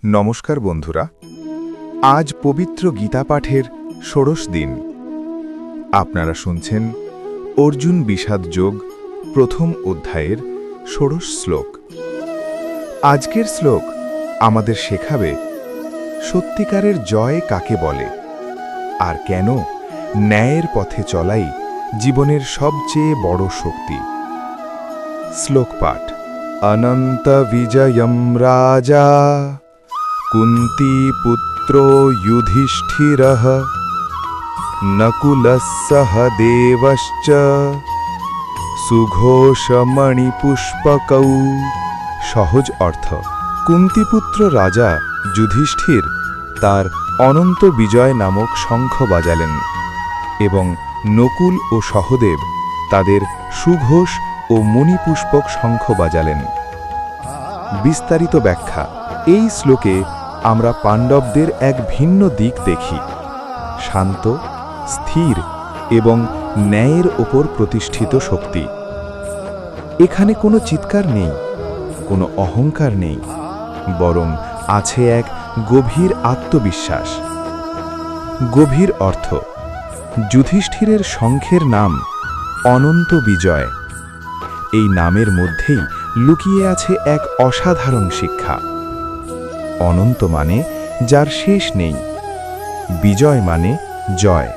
নমস্কার বন্ধুরা, আজ পবিত্র গীতা পাঠের ষোড়শ দিন। আপনারা শুনছেন অর্জুন বিষাদ যোগ প্রথম অধ্যায়ের ষোড়শ শ্লোক। আজকের শ্লোক আমাদের শেখাবে সত্যিকারের জয় কাকে বলে, আর কেন ন্যায়ের পথে চলাই জীবনের সবচেয়ে বড় শক্তি। শ্লোক পাঠ। অনন্ত বিজয়ম রাজা কুন্তীপুত্র যুধিষ্ঠিরঃ নকুলঃ সহ দেবশ্চ সুঘোষমণিপুষ্পকৌ। সহজ অর্থ: কুন্তীপুত্র রাজা যুধিষ্ঠির তার অনন্ত বিজয় নামক শঙ্খ বাজালেন এবং নকুল ও সহদেব তাদের সুঘোষ ও মণিপুষ্পক শঙ্খ বাজালেন। বিস্তারিত ব্যাখ্যা। এই শ্লোকে আমরা পাণ্ডবদের এক ভিন্ন দিক দেখি, শান্ত, স্থির এবং ন্যায়ের ওপর প্রতিষ্ঠিত শক্তি। এখানে কোনো চিৎকার নেই, কোনো অহংকার নেই, বরং আছে এক গভীর আত্মবিশ্বাস। গভীর অর্থ: যুধিষ্ঠিরের শঙ্খের নাম অনন্ত বিজয়। এই নামের মধ্যেই লুকিয়ে আছে এক অসাধারণ শিক্ষা। অনন্ত মানে যার শেষ নেই, বিজয় মানে জয়,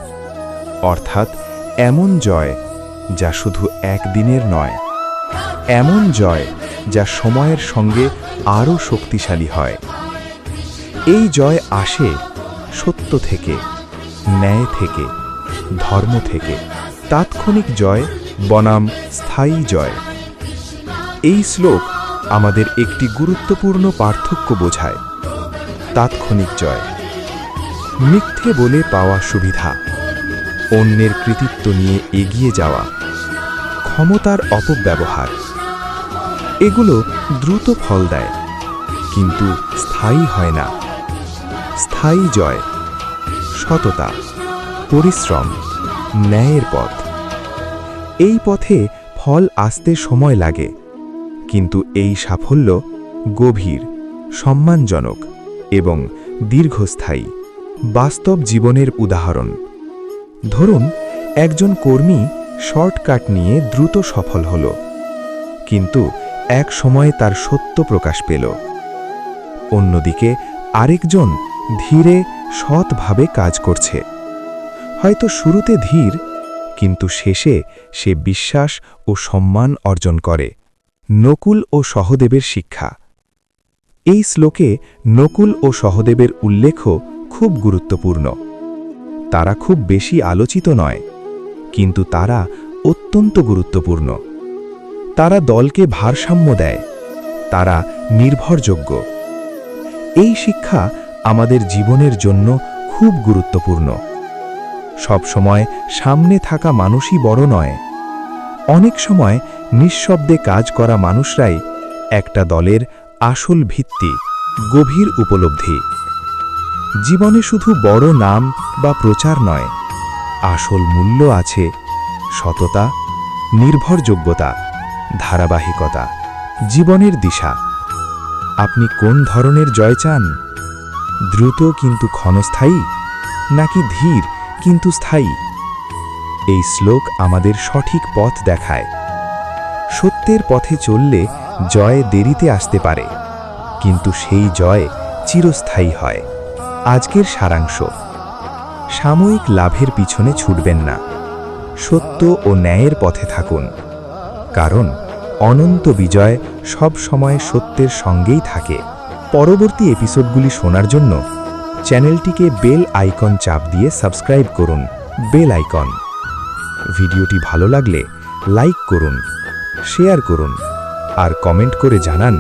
অর্থাৎ এমন জয় যা শুধু একদিনের নয়, এমন জয় যা সময়ের সঙ্গে আরও শক্তিশালী হয়। এই জয় আসে সত্য থেকে, ন্যায় থেকে, ধর্ম থেকে। তাৎক্ষণিক জয় বনাম স্থায়ী জয়। এই শ্লোক আমাদের একটি গুরুত্বপূর্ণ পার্থক্য বোঝায়। তাৎক্ষণিক জয় মিথ্যে বলে পাওয়া সুবিধা, অন্যের কৃতিত্ব নিয়ে এগিয়ে যাওয়া, ক্ষমতার অপব্যবহার, এগুলো দ্রুত ফল দেয় কিন্তু স্থায়ী হয় না। স্থায়ী জয় সততা, পরিশ্রম, ন্যায়ের পথ। এই পথে ফল আসতে সময় লাগে, কিন্তু এই সাফল্য গভীর, সম্মানজনক এবং দীর্ঘস্থায়ী। বাস্তব জীবনের উদাহরণ। ধরুন, একজন কর্মী শর্টকাট নিয়ে দ্রুত সফল হল, কিন্তু এক সময়ে তার সত্য প্রকাশ পেল। অন্যদিকে আরেকজন ধীরে, সৎভাবে কাজ করছে। হয়তো শুরুতে ধীর, কিন্তু শেষে সে বিশ্বাস ও সম্মান অর্জন করে। নকুল ও সহদেবের শিক্ষা। এই শ্লোকে নকুল ও সহদেবের উল্লেখও খুব গুরুত্বপূর্ণ। তারা খুব বেশি আলোচিত নয়, কিন্তু তারা অত্যন্ত গুরুত্বপূর্ণ। তারা দলকে ভারসাম্য দেয়, তারা নির্ভরযোগ্য। এই শিক্ষা আমাদের জীবনের জন্য খুব গুরুত্বপূর্ণ। সবসময় সামনে থাকা মানুষই বড় নয়, অনেক সময় নিঃশব্দে কাজ করা মানুষরাই একটা দলের আসল ভিত্তি। গভীর উপলব্ধি। জীবনে শুধু বড় নাম বা প্রচার নয়, আসল মূল্য আছে সততা, নির্ভরযোগ্যতা, ধারাবাহিকতা, জীবনের দিশা। আপনি কোন ধরনের জয় চান? দ্রুত কিন্তু ক্ষণস্থায়ী, নাকি ধীর কিন্তু স্থায়ী? এই শ্লোক আমাদের সঠিক পথ দেখায়। সত্যের পথে চললে জয় দেরিতে আসতে পারে, কিন্তু সেই জয় চিরস্থায়ী হয়। আজকের সারাংশ: সাময়িক লাভের পিছনে ছুটবেন না, সত্য ও ন্যায়ের পথে থাকুন, কারণ অনন্ত বিজয় সব সময় সত্যের সঙ্গেই থাকে। পরবর্তী এপিসোডগুলি শোনার জন্য চ্যানেলটিকে বেল আইকন চাপ দিয়ে সাবস্ক্রাইব করুন। Bell icon. ভিডিওটি ভালো লাগলে লাইক করুন, শেয়ার করুন আর কমেন্ট করে জানান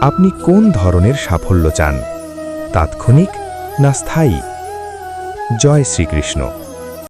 আপনি কোন ধরনের সাফল্য চান, তাৎক্ষণিক না স্থায়ী। জয় শ্রীকৃষ্ণ।